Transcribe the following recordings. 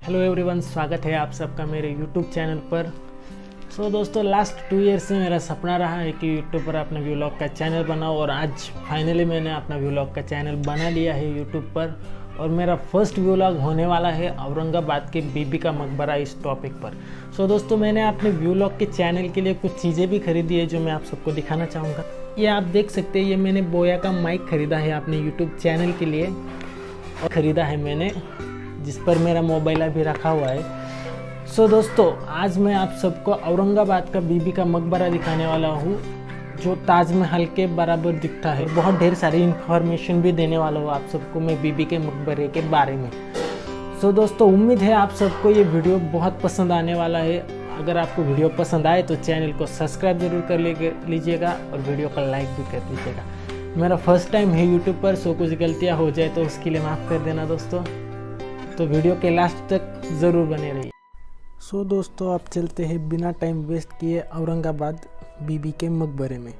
Hello everyone, स्वागत है आप सबका मेरे यूट्यूब चैनल पर। दोस्तों, लास्ट 2 ईयर से मेरा सपना रहा है कि यूट्यूब पर अपना व्लॉग का चैनल बनाओ और आज फाइनली मैंने अपना व्लॉग का चैनल बना लिया है यूट्यूब पर। और मेरा फर्स्ट व्लॉग होने वाला है औरंगाबाद के बीबी का मकबरा इस टॉपिक पर। दोस्तों, मैंने अपने व्लॉग के चैनल के लिए कुछ चीज़ें भी खरीदी है जो मैं आप सबको दिखाना चाहूँगा। ये आप देख सकते हैं, ये मैंने बोया का माइक खरीदा है अपने यूट्यूब चैनल के लिए और ख़रीदा है मैंने, जिस पर मेरा मोबाइल अभी रखा हुआ है। दोस्तों, आज मैं आप सबको औरंगाबाद का बीबी का मकबरा दिखाने वाला हूँ जो ताजमहल के बराबर दिखता है। बहुत ढेर सारी इन्फॉर्मेशन भी देने वाला हूँ आप सबको मैं बीबी के मकबरे के बारे में। दोस्तों, उम्मीद है आप सबको ये वीडियो बहुत पसंद आने वाला है। अगर आपको वीडियो पसंद आए तो चैनल को सब्सक्राइब जरूर कर लीजिएगा और वीडियो को लाइक भी कर दीजिएगा। मेरा फर्स्ट टाइम है यूट्यूब पर, कुछ गलतियाँ हो जाए तो उसके लिए माफ़ कर देना दोस्तों। तो वीडियो के लास्ट तक ज़रूर बने रहिए। दोस्तों, आप चलते हैं बिना टाइम वेस्ट किए औरंगाबाद बीबी के मकबरे में।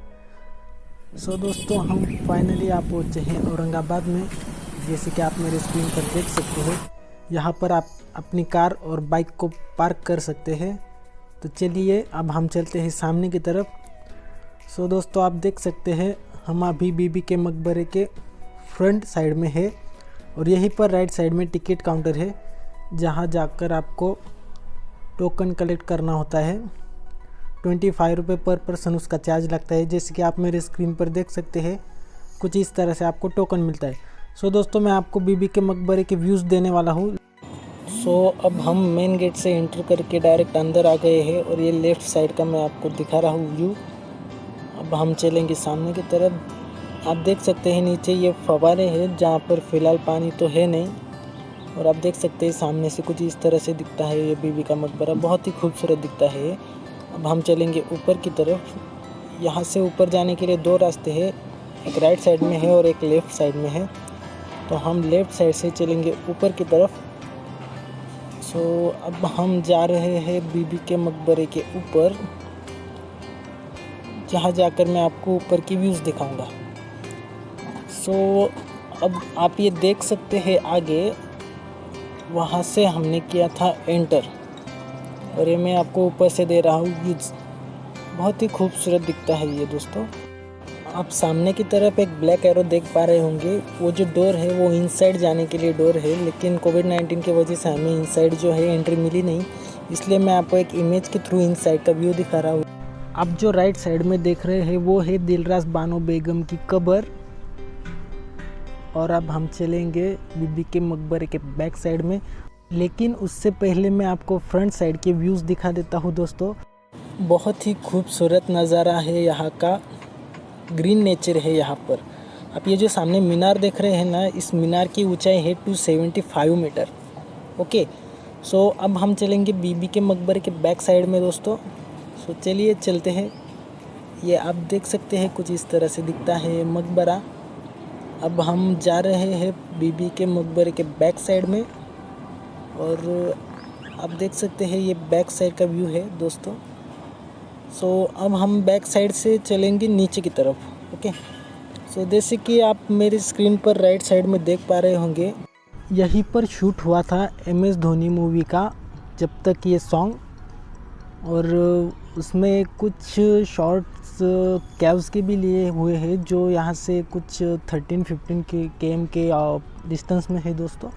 दोस्तों, हम फाइनली आप पहुँचे हैं औरंगाबाद में। जैसे कि आप मेरे स्क्रीन पर देख सकते हो, यहाँ पर आप अपनी कार और बाइक को पार्क कर सकते हैं। तो चलिए अब हम चलते हैं सामने की तरफ। दोस्तों, आप देख सकते हैं हम अभी बीबी के मकबरे के फ्रंट साइड में है और यहीं पर राइट साइड में टिकट काउंटर है, जहाँ जाकर आपको टोकन कलेक्ट करना होता है। 25 रुपये पर पर्सन उसका चार्ज लगता है। जैसे कि आप मेरे स्क्रीन पर देख सकते हैं, कुछ इस तरह से आपको टोकन मिलता है। दोस्तों, मैं आपको बीबी के मकबरे के व्यूज़ देने वाला हूँ। अब हम मेन गेट से एंटर करके डायरेक्ट अंदर आ गए हैं और ये लेफ़्ट साइड का मैं आपको दिखा रहा हूँ व्यू। अब हम चलेंगे सामने की तरफ। आप देख सकते हैं नीचे ये फव्वारे हैं जहाँ पर फ़िलहाल पानी तो है नहीं, और आप देख सकते हैं सामने से कुछ इस तरह से दिखता है ये बीबी का मकबरा। बहुत ही खूबसूरत दिखता है। अब हम चलेंगे ऊपर की तरफ। यहाँ से ऊपर जाने के लिए 2 रास्ते हैं, एक राइट साइड में है और एक लेफ़्ट साइड में है। तो हम लेफ़्ट साइड से चलेंगे ऊपर की तरफ। अब हम जा रहे हैं बीबी के मकबरे के ऊपर, जहाँ जाकर मैं आपको ऊपर की व्यूज़ दिखाऊंगा। अब आप ये देख सकते हैं आगे, वहाँ से हमने किया था एंटर और ये मैं आपको ऊपर से दे रहा हूँ व्यूज़। बहुत ही खूबसूरत दिखता है ये दोस्तों। आप सामने की तरफ एक ब्लैक एरो देख पा रहे होंगे। वो जो डोर है वो इनसाइड जाने के लिए डोर है, लेकिन कोविड-19 की वजह से हमें इनसाइड जो है एंट्री मिली नहीं, इसलिए मैं आपको एक इमेज के थ्रू इनसाइड का व्यू दिखा रहा हूँ। आप जो राइट साइड में देख रहे हैं वो है दिलरास बानो बेगम की कब्र। और अब हम चलेंगे बीबी के मकबरे के बैक साइड में, लेकिन उससे पहले मैं आपको फ्रंट साइड के व्यूज़ दिखा देता हूँ दोस्तों। बहुत ही खूबसूरत नज़ारा है यहाँ का, ग्रीन नेचर है यहाँ पर। आप ये जो सामने मीनार देख रहे हैं ना, इस मीनार की ऊंचाई है 275 मीटर। ओके, अब हम चलेंगे बीबी के मकबरे के बैक साइड में दोस्तों। चलिए चलते हैं। ये आप देख सकते हैं कुछ इस तरह से दिखता है मकबरा। अब हम जा रहे हैं बीबी के मकबरे के बैक साइड में और आप देख सकते हैं ये बैक साइड का व्यू है दोस्तों। अब हम बैक साइड से चलेंगे नीचे की तरफ। ओके, जैसे कि आप मेरी स्क्रीन पर राइट साइड में देख पा रहे होंगे, यहीं पर शूट हुआ था MS धोनी मूवी का जब तक ये सॉन्ग, और उसमें कुछ शॉर्ट्स कैव्स के भी लिए हुए हैं जो यहाँ से कुछ 13-15 km के डिस्टेंस में है दोस्तों।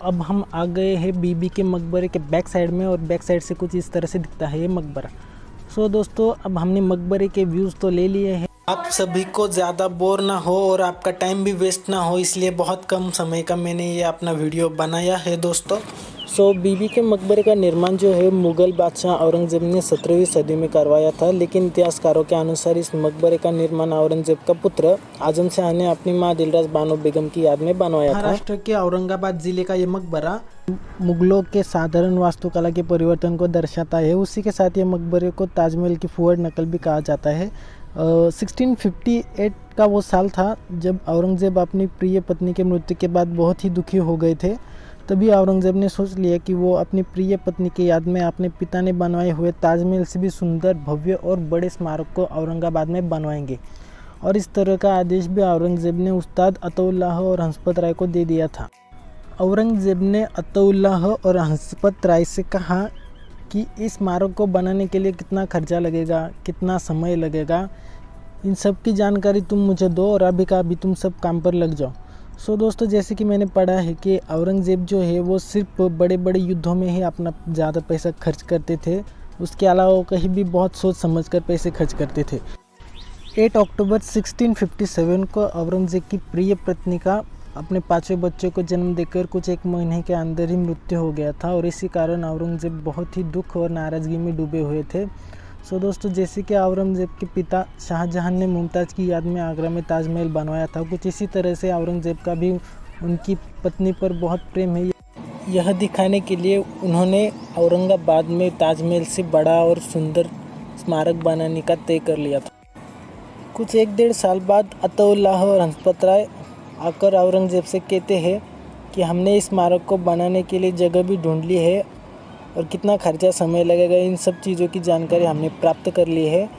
अब हम आ गए हैं बीबी के मकबरे के बैक साइड में और बैक साइड से कुछ इस तरह से दिखता है ये मकबरा। दोस्तों, अब हमने मकबरे के व्यूज़ तो ले लिए हैं। आप सभी को ज़्यादा बोर ना हो और आपका टाइम भी वेस्ट ना हो, इसलिए बहुत कम समय का मैंने ये अपना वीडियो बनाया है दोस्तों। बीबी के मकबरे का निर्माण जो है मुग़ल बादशाह औरंगज़ेब ने 17वीं सदी में करवाया था, लेकिन इतिहासकारों के अनुसार इस मकबरे का निर्माण औरंगज़ेब का पुत्र आज़म शाह ने अपनी माँ दिलरास बानो बेगम की याद में बनवाया था। महाराष्ट्र के औरंगाबाद ज़िले का ये मकबरा मुग़लों के साधारण वास्तुकला के परिवर्तन को दर्शाता है। उसी के साथ ये मकबरे को ताजमहल की फुअर नकल भी कहा जाता है। 1658 का वो साल था जब औरंगज़ेब अपनी प्रिय पत्नी के मृत्यु के बाद बहुत ही दुखी हो गए थे। तभी औरंगज़ेब ने सोच लिया कि वो अपनी प्रिय पत्नी की याद में अपने पिता ने बनवाए हुए ताजमहल से भी सुंदर, भव्य और बड़े स्मारक को औरंगाबाद में बनवाएंगे। और इस तरह का आदेश भी औरंगज़ेब ने उस्ताद अताउल्लाह और हंसपत राय को दे दिया था। औरंगज़ेब ने अताउल्लाह और हसरत राय से कहा कि इस स्मारक को बनाने के लिए कितना खर्चा लगेगा, कितना समय लगेगा, इन सब की जानकारी तुम मुझे दो और अभी का अभी तुम सब काम पर लग जाओ। सो दोस्तों, जैसे कि मैंने पढ़ा है कि औरंगज़ेब जो है वो सिर्फ बड़े बड़े युद्धों में ही अपना ज़्यादा पैसा खर्च करते थे, उसके अलावा वो कहीं भी बहुत सोच समझ कर पैसे खर्च करते थे। 8 अक्टूबर 1657 को औरंगज़ेब की प्रिय पत्नी का अपने 5वें बच्चे को जन्म देकर कुछ 1 महीने के अंदर ही मृत्यु हो गया था और इसी कारण औरंगज़ेब बहुत ही दुख और नाराज़गी में डूबे हुए थे। सो दोस्तों, जैसे कि औरंगज़ेब के पिता शाहजहां ने मुमताज़ की याद में आगरा में ताजमहल बनवाया था, कुछ इसी तरह से औरंगज़ेब का भी उनकी पत्नी पर बहुत प्रेम है। यह दिखाने के लिए उन्होंने औरंगाबाद में ताजमहल से बड़ा और सुंदर स्मारक बनाने का तय कर लिया था। कुछ 1-1.5 साल बाद अताउल्लाह और हसरत राय आकर औरंगज़ेब से कहते हैं कि हमने इस स्मारक को बनाने के लिए जगह भी ढूंढ ली है और कितना खर्चा समय लगेगा, इन सब चीज़ों की जानकारी हमने प्राप्त कर ली है।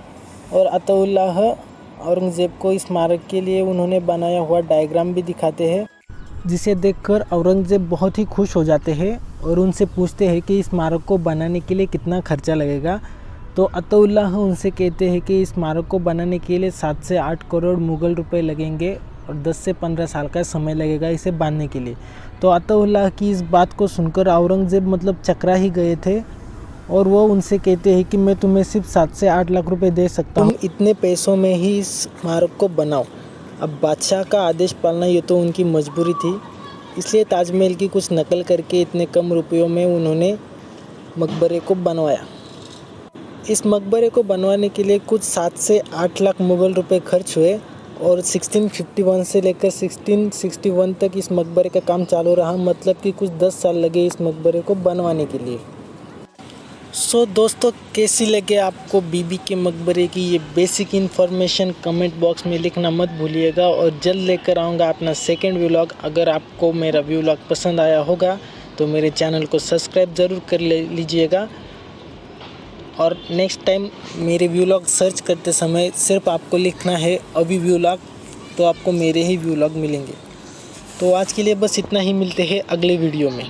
और अताउल्लाह औरंगज़ेब को इस स्मारक के लिए उन्होंने बनाया हुआ डायग्राम भी दिखाते हैं, जिसे देखकर औरंगज़ेब बहुत ही खुश हो जाते हैं और उनसे पूछते हैं कि इस स्मारक को बनाने के लिए कितना खर्चा लगेगा। तो अताउल्लाह उनसे कहते हैं कि इस स्मारक को बनाने के लिए 7 से 8 करोड़ मुग़ल रुपए लगेंगे और 10 से 15 साल का समय लगेगा इसे बांधने के लिए। तो अताउल्लाह की इस बात को सुनकर औरंगज़ेब मतलब चकरा ही गए थे और वो उनसे कहते हैं कि मैं तुम्हें सिर्फ 7 से 8 लाख रुपए दे सकता हूँ, तुम इतने पैसों में ही इस स्मारक को बनाओ। अब बादशाह का आदेश पालना ये तो उनकी मजबूरी थी, इसलिए ताजमहल की कुछ नकल करके इतने कम रुपयों में उन्होंने मकबरे को बनवाया। इस मकबरे को बनवाने के लिए कुछ 7 से 8 लाख मुग़ल रुपए खर्च हुए और 1651 से लेकर 1661 तक इस मकबरे का काम चालू रहा, मतलब कि कुछ 10 साल लगे इस मकबरे को बनवाने के लिए। सो दोस्तों, कैसी लगे आपको बीबी के मकबरे की ये बेसिक इन्फॉर्मेशन कमेंट बॉक्स में लिखना मत भूलिएगा। और जल्द लेकर आऊँगा अपना सेकंड व्लॉग। अगर आपको मेरा व्लॉग पसंद आया होगा तो मेरे चैनल को सब्सक्राइब ज़रूर कर लीजिएगा। और नेक्स्ट टाइम मेरे व्लॉग सर्च करते समय सिर्फ आपको लिखना है अभी व्लॉग, तो आपको मेरे ही व्लॉग मिलेंगे। तो आज के लिए बस इतना ही, मिलते हैं अगले वीडियो में।